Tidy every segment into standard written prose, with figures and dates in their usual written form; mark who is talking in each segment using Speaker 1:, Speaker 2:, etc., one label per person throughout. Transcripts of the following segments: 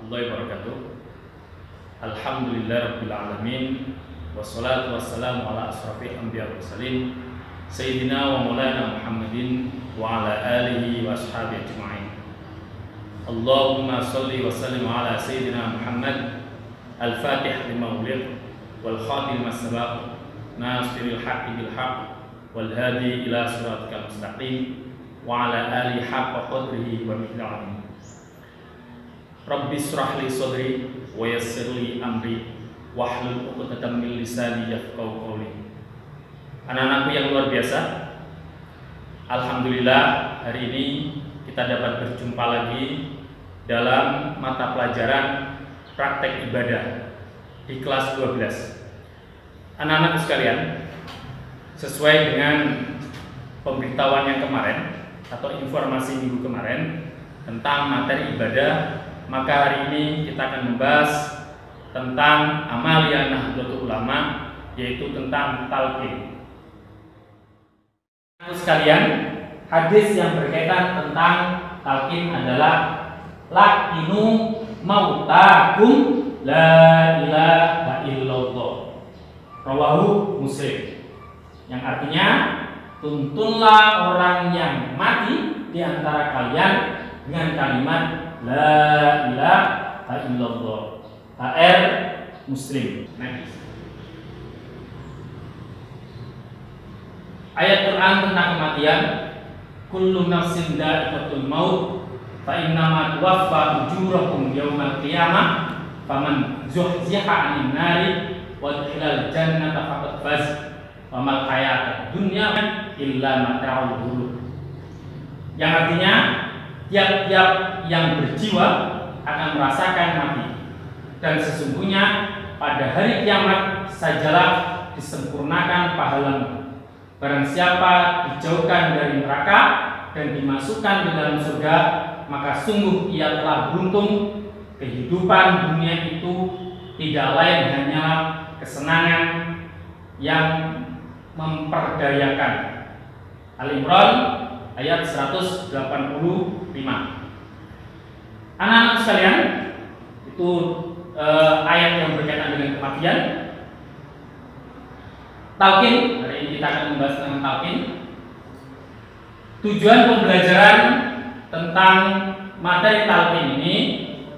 Speaker 1: warahmatullahi wabarakatuh. Alhamdulillahirabbil alamin, wassalatu wassalamu ala asrofil anbiya wal mursalin sayyidina wa maulana Muhammadin wa ala alihi wa ashabihi ajma'in. Allahumma shalli wa sallim ala sayyidina Muhammad al-fatih lima ughliq wal khatim lima sabaq nasiril haqqi bil haqq wal hadi ila siratikal mustaqim wa ala alihi haqqa qadrihi wa miqdarihi. Rabbi shrah li sadri wa yassir li amri wahlul 'uqdatam min lisani yafqahu qawli. Anak-anakku yang luar biasa, alhamdulillah hari ini kita dapat berjumpa lagi dalam mata pelajaran praktek ibadah di kelas 12. Anak-anakku sekalian, sesuai dengan pemberitahuan yang kemarin atau informasi minggu kemarin tentang materi ibadah, maka hari ini kita akan membahas tentang amalia Nahdlatul Ulama, yaitu tentang talqin. Sekalian, hadis yang berkaitan tentang talqin adalah laqinu mautakum la ilaha illallah, rawahu Muslim, yang artinya tuntunlah orang yang mati di antara kalian dengan kalimat la ilaha illallah. HR Muslim. Next. Ayat Quran tentang kematian, kullu nafsin dha'iqatul maut fa innama tuwaffa ujurakum yaumal qiyamah faman zuhziha 'anil nari wa udkhilal jannata faqad faz wa mal hayatud dunya illa mata'ul ghurur. Yang artinya tiap-tiap yang berjiwa akan merasakan mati, dan sesungguhnya pada hari kiamat sajalah disempurnakan pahalamu. Barang siapa dijauhkan dari neraka dan dimasukkan di dalam surga, maka sungguh ia telah beruntung. Kehidupan dunia itu tidak lain hanyalah kesenangan yang memperdayakan. Al-Imran ayat 185. Anak-anak sekalian, itu ayat yang berkaitan dengan kematian. Talqin, hari ini kita akan membahas tentang talqin. Tujuan pembelajaran tentang materi talqin ini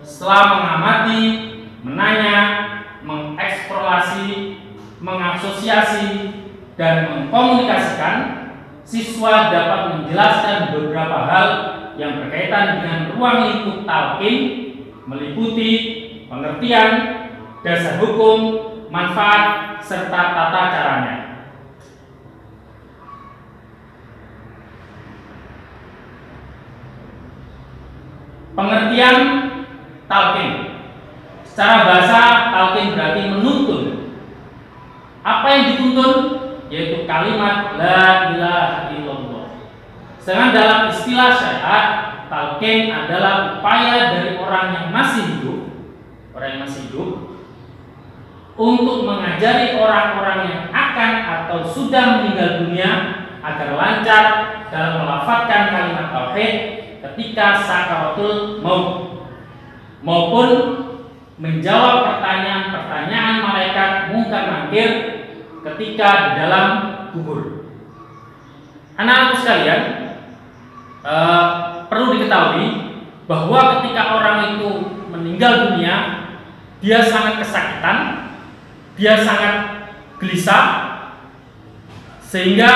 Speaker 1: setelah mengamati, menanya, mengeksplorasi, mengasosiasi, dan mengkomunikasikan, siswa dapat menjelaskan beberapa hal yang berkaitan dengan ruang lingkup talqin, meliputi pengertian, dasar hukum, manfaat, serta tata caranya. Pengertian talqin. Secara bahasa, talqin berarti menuntun. Apa yang dituntun? Yaitu kalimat la ilaha illallah. Sedangkan dalam istilah syariat, talqin adalah upaya dari orang yang masih hidup, untuk mengajari orang-orang yang akan atau sudah meninggal dunia agar lancar dalam melafadzkan kalimat tauhid ketika sakaratul maut, maupun menjawab pertanyaan-pertanyaan malaikat mungkar nakir ketika di dalam kubur. Anak-anak sekalian, perlu diketahui bahwa ketika orang itu meninggal dunia, dia sangat kesakitan, dia sangat gelisah, sehingga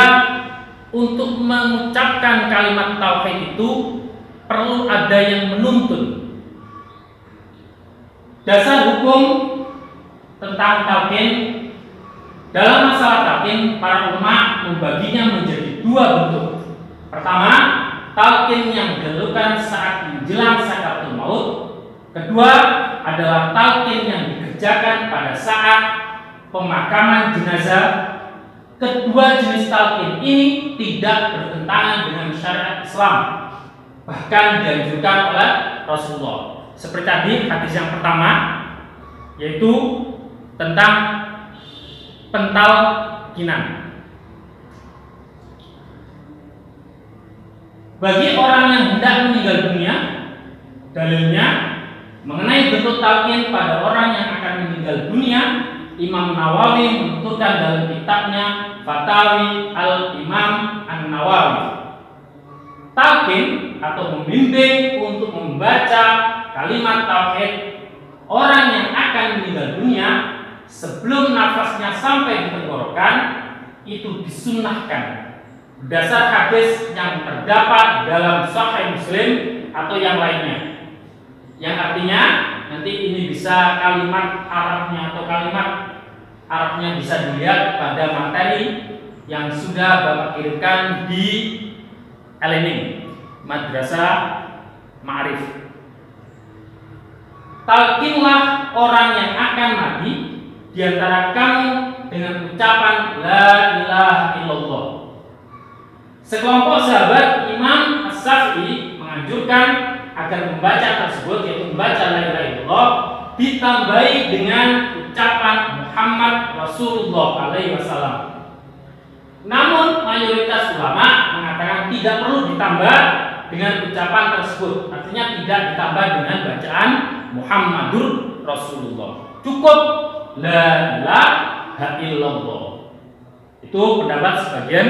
Speaker 1: untuk mengucapkan kalimat tauhid itu perlu ada yang menuntun. Dasar hukum tentang talqin. Dalam masalah talqin, para ulama membaginya menjadi dua bentuk. Pertama, talqin yang dilakukan saat menjelang sakaratul maut. Kedua adalah talqin yang dikerjakan pada saat pemakaman jenazah. Kedua jenis talqin ini tidak bertentangan dengan syariat Islam, bahkan dianjurkan oleh Rasulullah. Seperti tadi hadis yang pertama, yaitu tentang pentalqinan. Bagi orang yang hendak meninggal dunia, dalilnya mengenai bentuk talqin pada orang yang akan meninggal dunia, Imam Nawawi menuturkan dalam kitabnya Fatawi Al-Imam An-Nawawi, talqin atau membimbing untuk membaca kalimat tauhid orang yang akan meninggal dunia sebelum nafasnya sampai di tenggorokan itu disunnahkan berdasar hadis yang terdapat dalam Sahih Muslim atau yang lainnya, yang artinya nanti ini bisa kalimat Arabnya atau kalimat Arabnya bisa dilihat pada materi yang sudah Bapak kirimkan di Elening Madrasah Ma'arif. Talqinlah orang yang akan mati di antara kamu dengan ucapan la ilaha illallah. Sekelompok sahabat Imam As-Syafi'i menganjurkan agar membaca tersebut, yaitu membaca la ilaha illallah, ditambahi dengan ucapan Muhammad Rasulullah alaihi wasallam. Namun mayoritas ulama mengatakan tidak perlu ditambah dengan ucapan tersebut, artinya tidak ditambah dengan bacaan Muhammadur Rasulullah. Cukup la ilaha illallah. Itu pendapat sebagian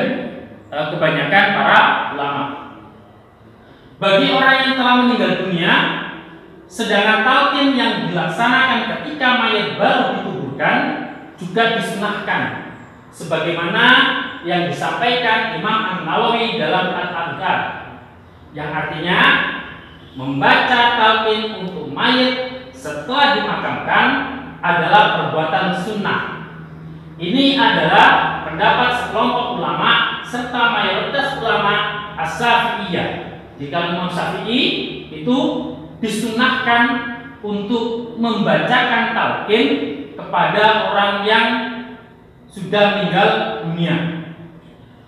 Speaker 1: kebanyakan para ulama. Bagi orang yang telah meninggal dunia, sedangkan talqin yang dilaksanakan ketika mayat baru dikuburkan juga disunahkan, sebagaimana yang disampaikan Imam An-Nawawi dalam Al-Adhkar, yang artinya membaca talqin untuk mayat setelah dimakamkan adalah perbuatan sunnah. Ini adalah pendapat sekelompok ulama serta mayoritas ulama As-Syafi'iyah. Jika Imam Syafi'i itu disunahkan untuk membacakan talqin kepada orang yang sudah meninggal dunia.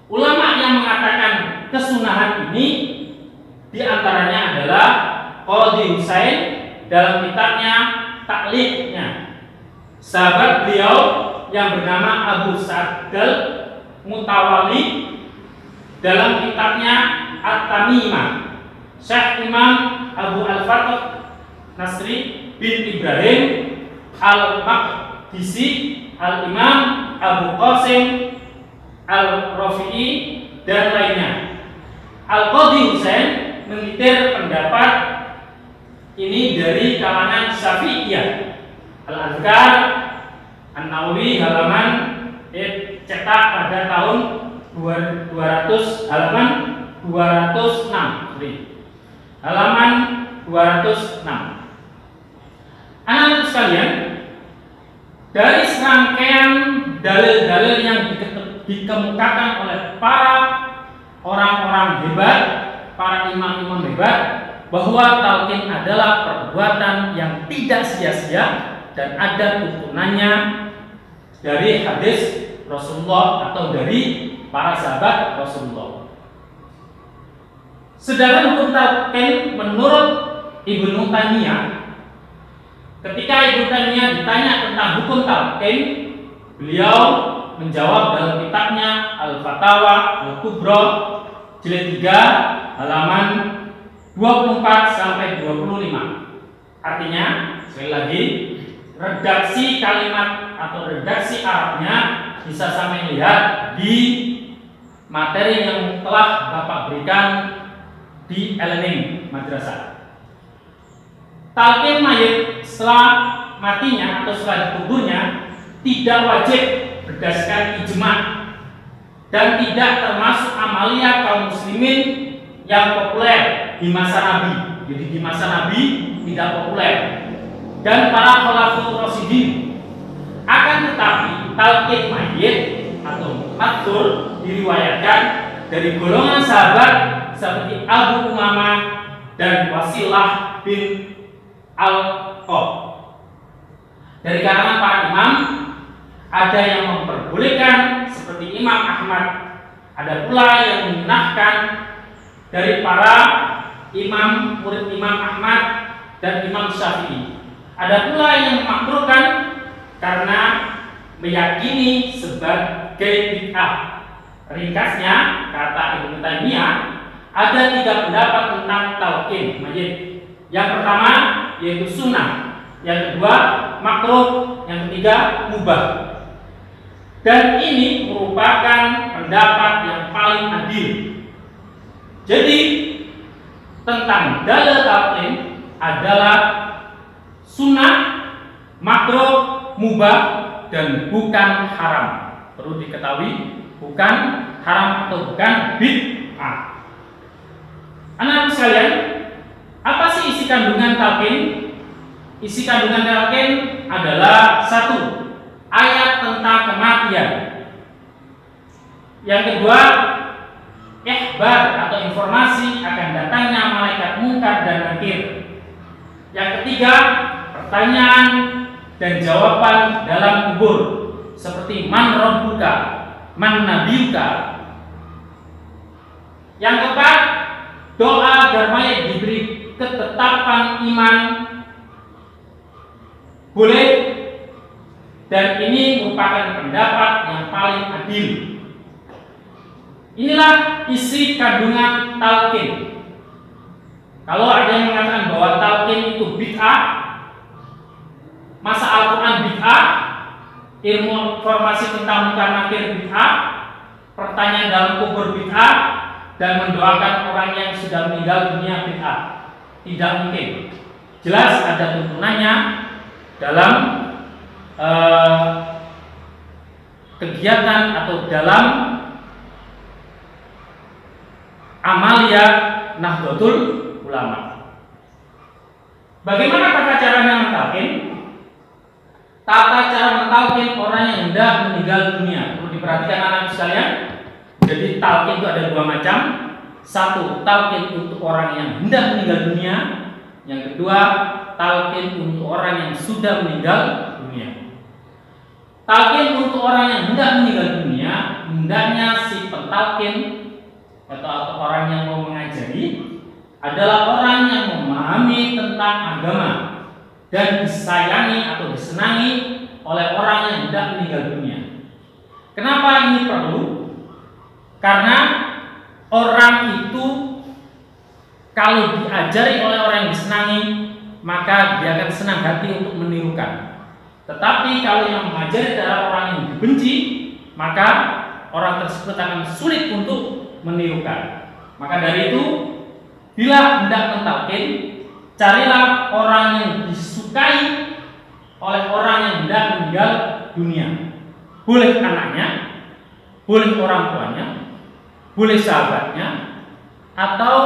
Speaker 1: Ulama yang mengatakan kesunahan ini diantaranya adalah Qadhi Husain dalam kitabnya Taklidnya, sahabat beliau yang bernama Abu Sa'd Mutawali dalam kitabnya At-Tamimah, Syekh Imam Abu Al-Fatih Nasri bin Ibrahim Al-Maqdisi, Al-Imam Abu Qasim Al-Rafi'i dan lainnya. Al-Qadhi Husain mengitir pendapat ini dari kalangan Syafi'iyah. Al-Adhkar An-Nawawi halaman cetak pada tahun 200 halaman 206 halaman 206. Anak-anak sekalian, dari serangkaian dalil-dalil yang dikemukakan oleh para orang-orang hebat, para imam-imam hebat, bahwa talqin adalah perbuatan yang tidak sia-sia dan ada tuntunannya dari hadis Rasulullah atau dari para sahabat Rasulullah. Sedangkan hukum talqin menurut Ibnu Taimiyah, ketika Ibnu Taimiyah ditanya tentang hukum talqin, beliau menjawab dalam kitabnya Al-Fatawa Al-Kubra jilid 3 halaman 24 sampai 25. Artinya, sekali lagi, redaksi kalimat atau redaksi Arabnya bisa sampai lihat di materi yang telah Bapak berikan di Elening Madrasah. Talqin mayit setelah matinya atau setelah dikuburnya tidak wajib berdasarkan ijma dan tidak termasuk amalia kaum muslimin yang populer di masa Nabi. Jadi di masa Nabi tidak populer dan para khulafaur rasyidin. Akan tetapi talqin mayit atau matsur diriwayatkan dari golongan sahabat seperti Abu Umamah dan Wasilah bin Al-Qab. Dari kalangan para imam ada yang memperbolehkan seperti Imam Ahmad, ada pula yang menyunahkan dari para imam murid Imam Ahmad dan Imam Syafi'i. Ada pula yang memakruhkan karena meyakini sebagai bid'ah. Ringkasnya, kata Ibnu Taimiyah, ada 3 pendapat tentang talqin mayit. Yang pertama yaitu sunnah, yang kedua makruh, yang ketiga mubah. Dan ini merupakan pendapat yang paling adil. Jadi tentang dalil talqin adalah sunnah, makruh, mubah, dan bukan haram. Perlu diketahui, bukan haram atau bukan bid'ah. Anak-anak sekalian, apa sih isi kandungan talqin? Isi kandungan talqin adalah satu, ayat tentang kematian. Yang kedua, ikhbar atau informasi akan datangnya malaikat munkar dan nakir. Yang ketiga, pertanyaan dan jawaban dalam kubur seperti man rabbuka, man nabiyuka. Yang keempat, doa agar mayat diberi ketetapan iman boleh, dan ini merupakan pendapat yang paling adil. Inilah isi kandungan talqin. Kalau ada yang mengatakan bahwa talqin itu bid'ah, masa Al-Quran bid'ah, ilmu informasi tentang munkar nakir bid'ah, pertanyaan dalam kubur bid'ah, dan mendoakan orang yang sudah meninggal dunia bid'ah. Tidak mungkin. Jelas ada tuntunannya dalam kegiatan atau dalam amalia Nahdlatul Ulama. Bagaimana tata cara mentalkin? Tata cara mentalkin orang yang hendak meninggal dunia. Perlu diperhatikan anak-anak sekalian. Jadi talqin itu ada dua macam. Satu, talqin untuk orang yang hendak meninggal dunia. Yang kedua, talqin untuk orang yang sudah meninggal dunia. Talqin untuk orang yang hendak meninggal dunia, hendaknya si pentalqin atau orang yang mau mengajari adalah orang yang memahami tentang agama dan disayangi atau disenangi oleh orang yang hendak meninggal dunia. Kenapa ini perlu? Karena orang itu kalau diajari oleh orang yang disenangi, maka dia akan senang hati untuk menirukan. Tetapi kalau yang mengajari adalah orang yang dibenci, maka orang tersebut akan sulit untuk menirukan. Maka dari itu, bila hendak mentalqin, carilah orang yang disukai oleh orang yang hendak meninggal dunia. Boleh anaknya, boleh orang tuanya, boleh sahabatnya, atau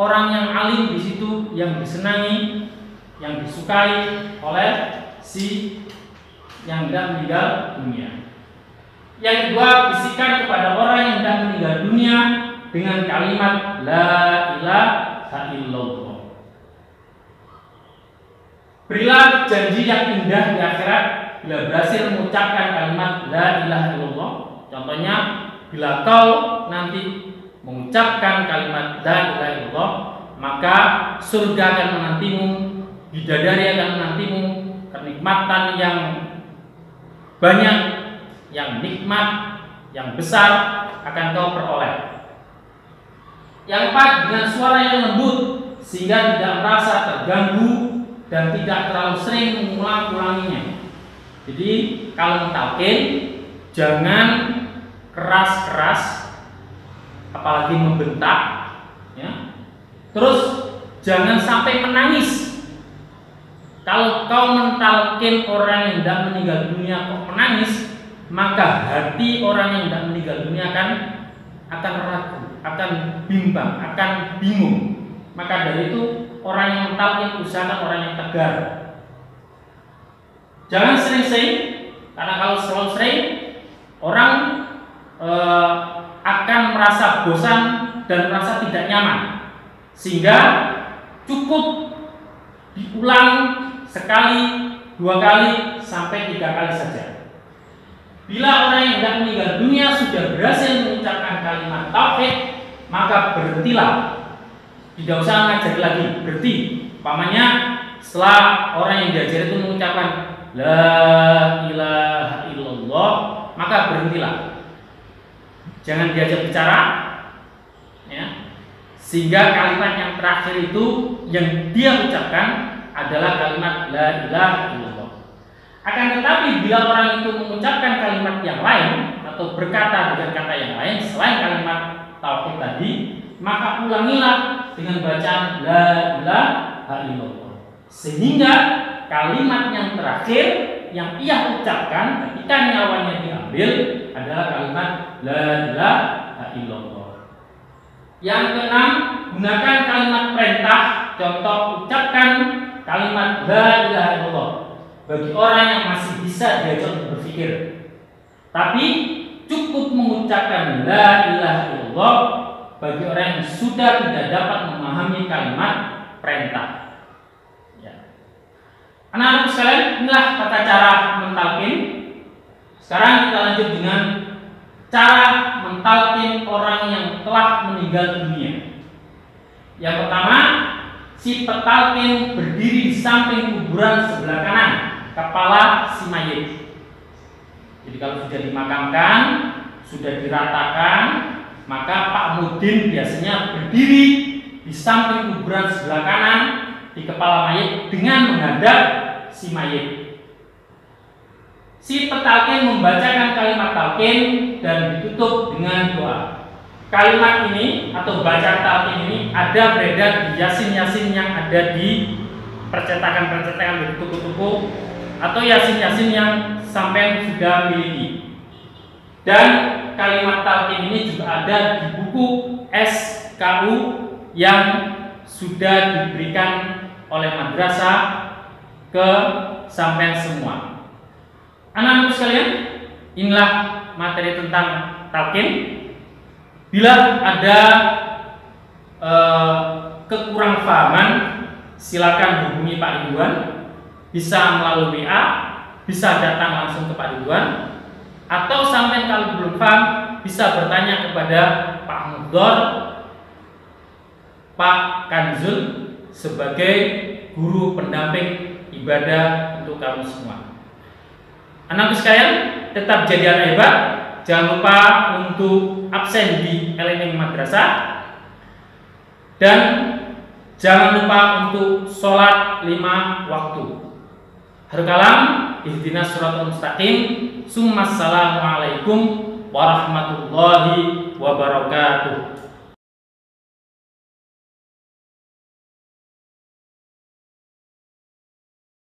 Speaker 1: orang yang alim di situ yang disenangi, yang disukai oleh si yang hendak meninggal dunia. Yang kedua, bisikan kepada orang yang hendak meninggal dunia dengan kalimat la ilaha illallah. Berilah janji yang indah di akhirat bila berhasil mengucapkan kalimat la ilaha illallah. Contohnya, bila kau nanti mengucapkan kalimat la ilaha illallah, maka surga akan menantimu, bidadari akan menantimu, kenikmatan yang banyak, yang nikmat, yang besar akan kau peroleh. Yang empat, dengan suara yang lembut sehingga tidak merasa terganggu dan tidak terlalu sering mengulang-ulanginya. Jadi kalau mentalqin jangan keras-keras, apalagi membentak, ya. Terus jangan sampai menangis. Kalau kau mentalqin orang yang hendak meninggal dunia kok menangis, maka hati orang yang hendak meninggal dunia akan ragu, akan bimbang, akan bingung. Maka dari itu orang yang mentalqin usahakan orang yang tegar. Jangan sering-sering, karena kalau selalu sering orang akan merasa bosan dan merasa tidak nyaman, sehingga cukup diulang sekali, dua kali, sampai tiga kali saja. Bila orang yang hendak meninggal dunia sudah berhasil mengucapkan kalimat tauhid, maka berhentilah. Tidak usah ngajari lagi, berhenti. Umpamanya setelah orang yang diajar itu mengucapkan la ilaha illallah, maka berhentilah. Jangan diajak bicara, ya, sehingga kalimat yang terakhir itu yang dia ucapkan adalah kalimat la ilaha illallah. Akan tetapi bila orang itu mengucapkan kalimat yang lain atau berkata dengan kata yang lain selain kalimat tauhid tadi, maka ulangilah dengan bacaan la ilaha illallah, sehingga kalimat yang terakhir yang ia ucapkan ketika nyawanya diambil adalah kalimat la ilaha illallah. Yang keenam, gunakan kalimat perintah. Contoh, ucapkan kalimat la ilaha illallah bagi orang yang masih bisa diajak berpikir. Tapi cukup mengucapkan la ilaha illallah bagi orang yang sudah tidak dapat memahami kalimat perintah. Ya. Anak-anak sekalian, inilah tata cara mentalkin. Sekarang kita lanjut dengan cara mentalkin orang yang telah meninggal dunia. Yang pertama, si petalkin berdiri di samping kuburan sebelah kanan kepala si mayit. Jadi kalau sudah dimakamkan, sudah diratakan, maka Pak Mudin biasanya berdiri di samping kuburan sebelah kanan di kepala mayit dengan menghadap si mayit. Si petalkin membacakan kalimat talqin dan ditutup dengan doa. Kalimat ini atau bacaan talqin ini ada beredar di yasin-yasin yang ada di percetakan-percetakan di toko-toko atau yasin-yasin yang sampai sudah miliki. Dan kalimat talqin ini juga ada di buku SKU yang sudah diberikan oleh madrasah ke sampean semua. Anak-anak sekalian, inilah materi tentang talqin. Bila ada kekurangpahaman, silakan hubungi Pak Ridwan. Bisa melalui WA, bisa datang langsung ke Pak Ridwan, atau sampai kalau belum paham bisa bertanya kepada Pak Mudor, Pak Kanzul sebagai guru pendamping ibadah untuk kamu semua. Anak sekalian, tetap jadi anak hebat. Jangan lupa untuk absen di LNM Madrasah, dan jangan lupa untuk sholat 5 waktu. Harkalam, ihdinas siratal mustaqim. Assalamualaikum warahmatullahi wabarakatuh.